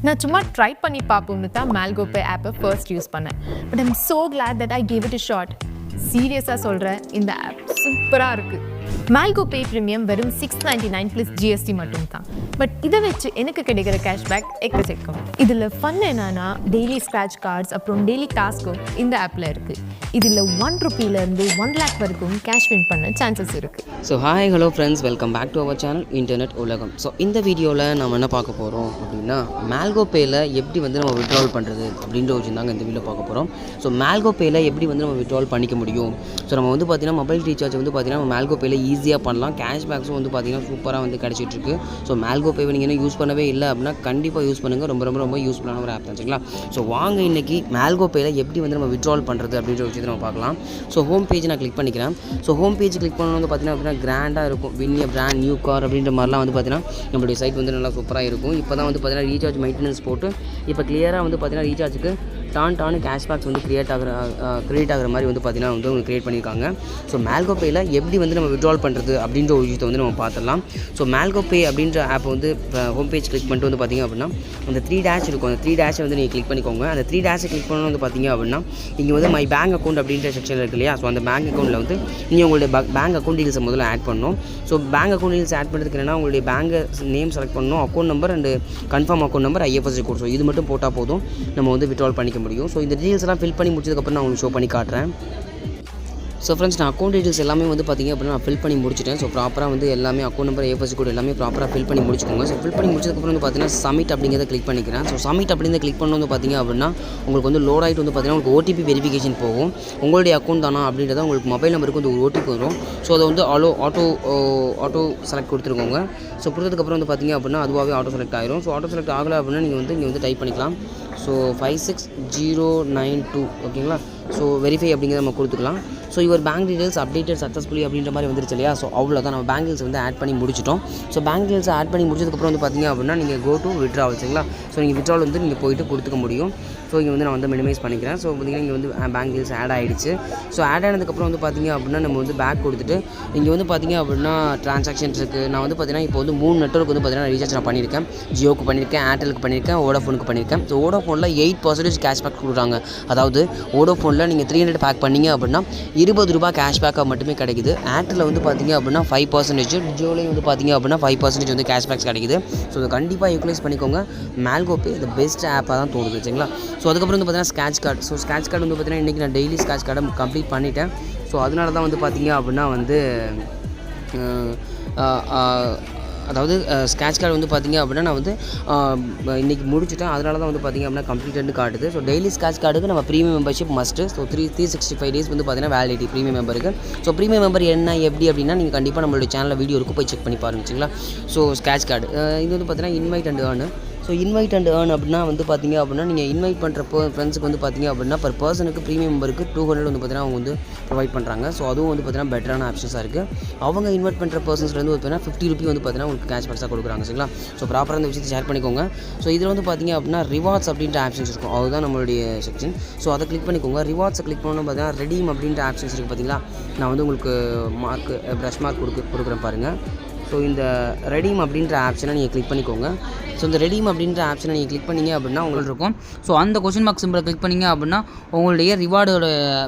நான் சும்மா ட்ரை பண்ணி பார்ப்போம்னு தான் MalgoPay ஆப்பை ஃபர்ஸ்ட் யூஸ் பண்ணேன். But I'm so glad that I gave it a shot. சீரியஸாக சொல்கிறேன், இந்த ஆப் சூப்பராக இருக்குது. MalgoPay ப்ரீமியம் வெறும் $699 ப்ளஸ் GST மட்டும் தான். பட் இதை வச்சு எனக்கு கிடைக்கிற கேஷ்பேக் எக்கச்சக்கம். இதில் ஃபன் என்னன்னா, டெய்லி ஸ்க்ராட்ச் கார்ட்ஸ் அப்புறம் டெய்லி டாஸ்க்கும் இந்த ஆப்பில் இருக்குது. இதில் ₹1 1 lakh வரைக்கும் கேஷ் வின் பண்ண சான்சஸ் இருக்குது. So hi hello friends, welcome back to our channel internet உலகம். ஸோ இந்த வீடியோவில் நம்ம என்ன பார்க்க போகிறோம் அப்படின்னா, MalgoPayல எப்படி வந்து நம்ம விட்ரால் பண்ணுறது அப்படின்ற ஒரு தாங்க இந்த வீடியோ பார்க்க போகிறோம். ஸோ MalgoPayல எப்படி வந்து நம்ம விட்ரால் பண்ணிக்க முடியும். ஸோ நம்ம வந்து பார்த்திங்கன்னா மொபைல் ரீசார்ஜ் வந்து பார்த்திங்கன்னா MalgoPayல ஈஸியாக பண்ணலாம். கேஷ்பேக்ஸும் வந்து பார்த்திங்கன்னா சூப்பராக வந்து கிடச்சிட்ருக்கு. ஸோ MalgoPay நீங்கள் இன்னும் யூஸ் பண்ணவே இல்லை அப்படின்னா கண்டிப்பாக யூஸ் பண்ணுங்கள். ரொம்ப ரொம்ப ரொம்ப யூஸ்ஃபுல்லான ஒரு ஆப் தான், சரிங்களா? ஸோ வாங்க இன்றைக்கி MalgoPayல எப்படி வந்து நம்ம விட்ரால் பண்ணுறது அப்படின்ற விஷயத்தை நம்ம பார்க்கலாம். ஸோ ஹோம் பேஜ் நான் கிளிக் பண்ணிக்கிறேன். ஸோ ஹோம் பேஜ் கிளிக் பண்ணணும் வந்து பார்த்திங்கன்னா கிராண்டாக இருக்கும். வின் எ பிராண்ட் நியூ கார் அப்படின்ற மாதிரிலாம் வந்து பார்த்திங்கன்னா நம்மளுடைய சைட் வந்து நல்லா சூப்பராக இருக்கும். இப்போ தான் வந்து பார்த்திங்கன்னா ரீசார்ஜ் மெயின்டெனன்ஸ் போட்டு இப்போ கிளியராக வந்து பார்த்திங்கன்னா ரீசார்ஜுக்கு டானு கேஷ்பேக்ஸ் வந்து கிரியேட் ஆகிற மாதிரி வந்து பார்த்திங்கன்னா வந்து அவங்க கிரியேட் பண்ணியிருக்காங்க. ஸோ MalgoPayல எப்படி வந்து நம்ம விட்ரால் பண்ணுறது அப்படின்ற ஒரு விஷயத்தை வந்து நம்ம பார்த்துடலாம். ஸோ MalgoPay அப்படின்ற ஆப் வந்து ஹோம் பேஜ் கிளிக் பண்ணிட்டு வந்து பார்த்திங்க அப்படின்னா அந்த 3 டேஷ் இருக்கும். அந்த 3 டேஷை வந்து நீங்கள் கிளிக் பண்ணிக்கோங்க. அந்த 3 டேஷை கிளிக் பண்ணணும் வந்து பார்த்திங்க அப்படின்னா இங்கே வந்து மை பேங்க் அக்கௌண்ட் அப்படின்ற செக்ஷன் இருக்கு இல்லையா? ஸோ அந்த பேங்க் அக்கௌண்ட்டில் வந்து நீங்கள் உங்களுடைய பேங்க் அக்கௌண்ட் டீல்ஸை முதல்ல ஆட் பண்ணணும். So bank account details add பண்ணுறதுக்கு என்னென்னா உங்களுடைய பேங்க் நேம் செலக்ட் பண்ணணும், account number and confirm account number, IFSC code. So இது மட்டும் போட்டால் போதும், நம்ம வந்து விட்ரால் பண்ணிக்க முடியும். ஸோ இந்த டீல்ஸ் எல்லாம் ஃபில் பண்ணி முடிச்சதுக்கப்புறம் நான் உங்களுக்கு ஷோ பண்ணி காட்டுறேன். ஸோ ஃப்ரெண்ட்ஸ், நான் அக்கௌண்ட் டீட்டெயில்ஸ் எல்லாமே வந்து பார்த்திங்க அப்படின்னா நான் ஃபில் பண்ணி முடிச்சிட்டேன். ஸோ ப்ராப்பராக வந்து எல்லாமே அக்கௌண்ட் நம்பர், IFSC கோட் எல்லாமே ப்ராப்பராக ஃபில் பண்ணி முடிச்சுக்கோங்க. ஸோ ஃபில் பண்ணி முடிச்சதுக்கப்புறம் வந்து பார்த்திங்கன்னா சப்மிட் அப்படிங்கிறத கிளிக் பண்ணிக்கிறேன். ஸோ சப்மிட் அப்படிங்கிறத கிளிக் பண்ணணும் வந்து பார்த்திங்க அப்படின்னா உங்களுக்கு வந்து லோட் ஆகிட்டு வந்து பார்த்திங்கன்னா உங்களுக்கு OTP வெரிஃபிகேஷன் போகும். உங்களுடைய அக்கௌண்ட் தானா அப்படின்றத உங்களுக்கு மொபைல் நம்பருக்கு வந்து ஒரு OTP வரும். ஸோ அதை வந்து ஆட்டோ செலக்ட் கொடுத்துருக்கோங்க. ஸோ கொடுத்ததுக்கப்புறம் வந்து பார்த்திங்க அப்படின்னா அதுவாகவே ஆட்டோ செலக்ட் ஆகிரும். ஸோ ஆட்டோ செலக்ட் ஆகலை அப்படின்னா நீங்கள் வந்து டைப் பண்ணிக்கலாம். ஸோ 56092 ஓகேங்களா? ஸோ வெரிஃபை அப்படிங்கிறத நம்ம கொடுத்துக்கலாம். So your bank details updated successfully அப்படின்ற மாதிரி வந்துருச்சு இல்லையா? ஸோ அவ்வளோதான், நம்ம பேங்க் டீல்ஸ் வந்து ஆட் பண்ணி முடிச்சிட்டோம். ஸோ பேங்க் டீல்ஸ் ஆட் பண்ணி முடிச்சதுக்கப்புறம் வந்து பார்த்திங்க அப்படின்னா நீங்கள் கோ டு விட்ராவல், சரிங்களா? ஸோ நீங்கள் விட்ராவல் வந்து நீங்கள் போய்ட்டு கொடுத்துக்க முடியும். ஸோ இங்கே வந்து நான் வந்து மினிமைஸ் பண்ணிக்கிறேன். ஸோ பார்த்திங்கன்னா இங்கே வந்து பேங்க் டீல்ஸ் ஆட் ஆகிடுச்சு. ஸோ ஆட் ஆனதுக்கப்புறம் வந்து பார்த்திங்க அப்படின்னா நம்ம வந்து பேக் கொடுத்துட்டு இங்கே வந்து பார்த்திங்க அப்படின்னா ட்ரான்சாக்ஷன்ஸ் இருக்குது. நான் வந்து பார்த்திங்கன்னா இப்போ வந்து 3 நெட்வொர்க் வந்து பார்த்திங்கன்னா ரீசார்ஜ் நான் பண்ணியிருக்கேன். ஜியோக்கு பண்ணியிருக்கேன், ஏர்டெலுக்கு பண்ணியிருக்கேன், வோடாஃபோனுக்கு பண்ணியிருக்கேன். ஸோ வோடாஃபோனில் 8% கேஷ்பேக் கொடுக்குறாங்க. அதாவது வோடாஃபோனில் நீங்கள் 300 பேக் பண்ணிங்க அப்படின்னா ₹20 கேஷ்பேக்காக மட்டுமே கிடைக்குது. ஏர்டெலில் வந்து பார்த்திங்க அப்படின்னா 5%, ஜியோலையும் வந்து பார்த்திங்க அப்படின்னா 5% வந்து கேஷ்பேக்ஸ் கிடைக்குது. ஸோ அதை கண்டிப்பாக யூட்டிலைஸ் பண்ணிக்கோங்க. MalgoPay இந்த பெஸ்ட் ஆப்பாக தான் தோணுது, சரிங்களா? ஸோ அதுக்கப்புறம் வந்து பார்த்திங்கன்னா scratch card. So scratch card வந்து பார்த்திங்கன்னா இன்றைக்கி நான் டெய்லி ஸ்க்ராட்ச் கார்டை கம்ப்ளீட் பண்ணிட்டேன். ஸோ அதனால தான் வந்து பார்த்திங்க அப்படின்னா வந்து அதாவது ஸ்க்ராட்ச் கார்டு வந்து பார்த்திங்க அப்படின்னா நான் வந்து இன்றைக்கி முடிச்சுட்டேன். அதனால தான் வந்து பார்த்திங்க அப்படின்னா கம்ப்ளீட்டட்னு காட்டுது. ஸோ டெய்லி ஸ்க்ராட்ச் கார்டுக்கு நம்ம premium membership must. So 365 days வந்து பார்த்திங்கன்னா வேலிடிட்டி ப்ரீமியம் மெம்பருக்கு. ஸோ ப்ரீமியம் மெம்பர் என்ன எப்படி அப்படின்னா நீங்கள் கண்டிப்பாக நம்மளுடைய சேனலில் வீடியோ இருக்கும், போய் செக் பண்ணி பாருங்க, சரிங்களா? ஸோ ஸ்க்ராட்ச் கார்டு இது வந்து பார்த்திங்கன்னா invite and earn. So invite and earn அப்படின்னா வந்து பார்த்திங்க அப்படின்னா நீங்கள் இன்வைட் பண்ணுற ஃப்ரெண்ட்ஸுக்கு வந்து பார்த்திங்க அப்படின்னா பர் பர்சனுக்கு ப்ரீமியம் மெம்பருக்கு 200 வந்து பார்த்திங்கன்னா அவங்க வந்து ப்ரொவைட் பண்ணுறாங்க. ஸோ அதுவும் வந்து பார்த்திங்கன்னா பெட்டரான ஆப்ஷன்ஸாக இருக்குது. அவங்க இன்வைட் பண்ணுற பர்சன்ஸ்லேருந்து வந்து பார்த்திங்கன்னா ₹50 வந்து பார்த்திங்கன்னா உங்களுக்கு கேஷ்பேக்ஸாக கொடுக்குறாங்க, சரிங்களா? ஸோ ப்ராப்பராக இந்த விஷயத்தை ஷேர் பண்ணிக்கோங்க. ஸோ இதில் வந்து பார்த்திங்க அப்படின்னா ரிவார்ட்ஸ் அப்படின்ற ஆப்ஷன்ஸ் இருக்கும். அதுதான் நம்மளுடைய செக்ஷன். ஸோ அதை கிளிக் பண்ணிக்கோங்க. ரிவார்ட்ஸை கிளிக் பண்ணணும் பார்த்திங்கன்னா ரெடீம் அப்படின்ற ஆப்ஷன்ஸ் இருக்குது, பார்த்திங்களா? நான் வந்து உங்களுக்கு ப்ரஷ் மார்க் கொடுக்குறேன் பாருங்கள். ஸோ இந்த ரெடீம் அப்படின்ற ஆப்ஷனை நீங்கள் கிளிக் பண்ணிக்கோங்க. ஸோ இந்த ரெடீம் அப்படின்ற ஆப்ஷனை நீங்கள் கிளிக் பண்ணிங்க அப்படின்னா உங்களுக்கு இருக்கும். ஸோ அந்த கொஸ்டின் மார்க் சிம்பிளை கிளிக் பண்ணிங்க அப்படின்னா உங்களுடைய ரிவார்டோட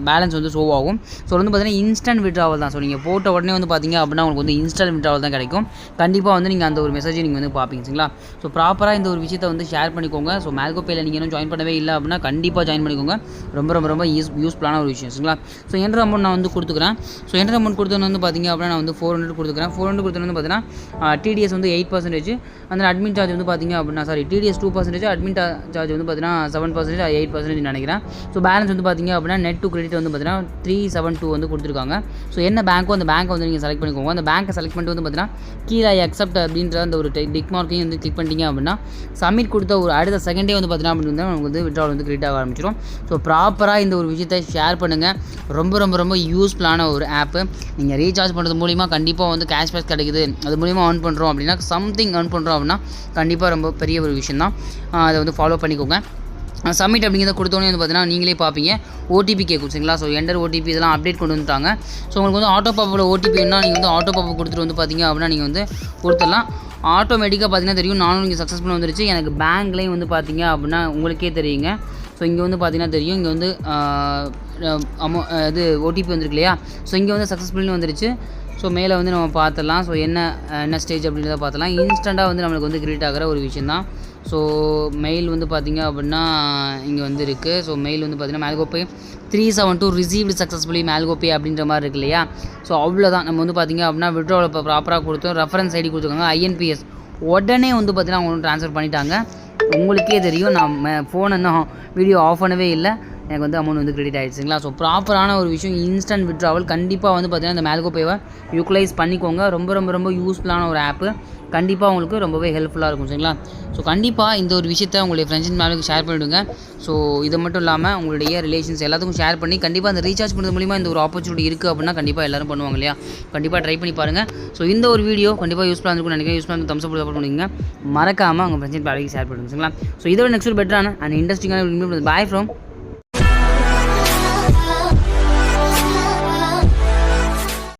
பேலன்ஸ் வந்து ஷோ ஆகும். ஸோ வந்து பார்த்திங்கன்னா இன்ஸ்டன்ட் விட்ராவல் தான். ஸோ நீங்கள் போட்ட உடனே வந்து பார்த்திங்க அப்படின்னா உங்களுக்கு வந்து இன்ஸ்டன்ட் விட்ராவல் தான் கிடைக்கும். கண்டிப்பாக வந்து நீங்கள் அந்த ஒரு மெசேஜை நீங்கள் வந்து பார்ப்பீங்க, சரிங்களா? ஸோ ப்ராப்பராக இந்த ஒரு விஷயத்தை வந்து ஷேர் பண்ணிக்கோங்க. ஸோ MalgoPayல நீங்கள் இன்னும் ஜாயின் பண்ணவே இல்லை அப்படின்னா கண்டிப்பாக ஜாயின் பண்ணிக்கோங்க. ரொம்ப ரொம்ப ரொம்ப யூஸ்ஃபுல்லான ஒரு விஷயம், சரிங்களா? ஸோ என்ட்ரு அமௌண்ட் நான் வந்து கொடுத்துக்கிறேன். ஸோ என்ட்ரு அமௌண்ட் கொடுத்தோன்னு வந்து பார்த்திங்க அப்படின்னா நான் வந்து 400 கொடுத்துக்கிறேன். 400 கொடுத்தோன்னு வந்து பார்த்திங்கன்னா TDS வந்து 8%, அந்த அட்மின் சார்ஜ் வந்து பார்த்திங்க அப்படின்னா TDS 2%, அட்மின் சார்ஜ் வந்து பார்த்தீங்கன்னா 7%, 8% நினைக்கிறேன். ஸோ பேலன்ஸ் வந்து பார்த்திங்க அப்படின்னா நெட் டு கிரெடிட் வந்து பார்த்தீங்கன்னா 372 வந்து கொடுத்துருக்காங்க. ஸோ என்ன பேங்க்கோ அந்த பேங்க்கை வந்து நீங்கள் செலக்ட் பண்ணிக்கோங்க. அந்த பேங்க்கை செலக்ட் பண்ணிட்டு வந்து பார்த்தீங்கன்னா கீழே அக்செப்ட் அப்படின்ற அந்த ஒரு டிக் மார்க்கையும் வந்து கிளிக் பண்ணிட்டீங்க அப்படின்னா சப்மிட் கொடுத்த ஒரு அடுத்த செகண்டே வந்து பார்த்தீங்கன்னா நமக்கு வந்து விட்ராவல் வந்து கிரெடிட் ஆக ஆரம்பிச்சிடும். ஸோ ப்ராப்பராக இந்த ஒரு விஷயத்தை ஷேர் பண்ணுங்கள். ரொம்ப ரொம்ப ரொம்ப யூஸ்ஃபுல்லான ஒரு ஆப்பு. நீங்கள் ரீசார்ஜ் பண்ணுறது மூலிமா கண்டிப்பாக வந்து கேஷ்பேக் கிடைக்குது, அது மூலிமா earn பண்ணுறோம் அப்படின்னா சம்திங் earn பண்ணுறோம் அப்படின்னா கண்டிப்பாக ரொம்ப பெரிய ஒரு விஷயம் தான். அதை வந்து ஃபாலோ பண்ணிக்கோங்க. சப்மிட் அப்படிங்கிறத கொடுத்தோன்னே வந்து பார்த்தீங்கன்னா நீங்களே பார்ப்பீங்க ஓடிபி கேட்கும் சரிங்களா. ஸோ என்டர் ஓடிபி இதெல்லாம் அப்டேட் கொண்டு வந்துட்டாங்க. ஸோ உங்களுக்கு வந்து ஆட்டோ பாப்பில் ஓடிபி வேணும்னா நீங்கள் வந்து ஆட்டோ பாப்பை கொடுத்துட்டு வந்து பார்த்தீங்க அப்படின்னா நீங்கள் வந்து கொடுத்துடலாம். ஆட்டோமேட்டிக்காக பார்த்தீங்கன்னா தெரியும் நானும் இங்கே சக்ஸஸ்ஃபுல்லாக வந்துருச்சு. எனக்கு பேங்க்லேயும் வந்து பார்த்தீங்க அப்படின்னா உங்களுக்கே தெரியுங்க. ஸோ இங்கே வந்து பார்த்தீங்கன்னா தெரியும் இங்கே வந்து இது ஓடிபி வந்துருக்கு இல்லையா. ஸோ இங்கே வந்து சக்ஸஸ்ஃபுல்னு வந்துருச்சு. ஸோ மேலே வந்து நம்ம பார்த்துடலாம். ஸோ என்ன ஸ்டேஜ் அப்படின்றத பார்த்துலாம். இன்ஸ்டண்ட்டாக வந்து நம்மளுக்கு வந்து கிரியேட் ஆகிற ஒரு விஷயம் தான். ஸோ மெயில் வந்து பார்த்திங்க அப்படின்னா இங்கே வந்து இருக்குது. ஸோ மெயில் வந்து பார்த்திங்கன்னா மேல்கோபே 372 ரிசீவ்டு சக்ஸஸ்ஃபுல்லி மேல்கோபே அப்படின்ற மாதிரி இருக்கு இல்லையா. ஸோ அவ்வளோதான். நம்ம வந்து பார்த்திங்க அப்படின்னா விட்ரோவில் இப்போ ப்ராப்பராக கொடுத்தோம். ரெஃபரன்ஸ் ஐடி கொடுத்துருக்காங்க, ஐஎன்பிஎஸ் உடனே வந்து பார்த்திங்கன்னா அவங்க வந்து ட்ரான்ஸ்ஃபர் பண்ணிட்டாங்க. உங்களுக்கே தெரியும் நான் ஃபோன் இன்னும் வீடியோ ஆஃப் பண்ணவே இல்லை, எனக்கு வந்து அமௌண்ட் வந்து கிரெடிட் ஆகிடுச்சுங்களா. ஸோ ப்ராப்பரான ஒரு விஷயம் இன்ஸ்டன்ட் விட்ராவல். கண்டிப்பாக வந்து பார்த்திங்கன்னா இந்த மேல்கோபேவை யூட்டிலைஸ் பண்ணிக்கோங்க. ரொம்ப ரொம்ப ரொம்ப யூஸ்ஃபுல்லான ஒரு ஆப்பு. கண்டிப்பாக உங்களுக்கு ரொம்பவே ஹெல்ப்ஃபுல்லாக இருக்கும் சரிங்களா. ஸோ கண்டிப்பாக இந்த ஒரு விஷயத்தை உங்களுடைய ஃப்ரெண்ட்ஸ் அண்ட் ஃபேமிலிக்கு ஷேர் பண்ணிவிடுங்க. ஸோ இது மட்டும் இல்லாமல் உங்களுடைய ரிலேஷன்ஸ் எல்லாத்துக்கும் ஷேர் பண்ணி கண்டிப்பாக அந்த ரீசார்ஜ் பண்ணுறது மூலிமா இந்த ஒரு ஆப்பர்ச்சுனிட்டி இருக்குது அப்படின்னா கண்டிப்பாக எல்லோரும் பண்ணுவாங்க இல்லையா. கண்டிப்பாக ட்ரை பண்ணி பாருங்கள். ஸோ இந்த ஒரு வீடியோ கண்டிப்பாக யூஸ்ஃபுல்லாக இருக்கும்னு நினைக்கிறேன். யூஸ்ஃபுல்லாக வந்து தம்ஸ் அப் சப்போர்ட் பண்ணுவீங்க. மறக்காமல் உங்கள் ஃப்ரெண்ட்ஸ் அண்ட் ஃபேமிலிக்கு ஷேர் பண்ணுங்க சரிங்களா. ஸோ இதோட நெக்ஸ்ட் பெட்டரான அண்ட் இன்ட்ரெஸ்டிங்கான பாய் ஃப்ரம்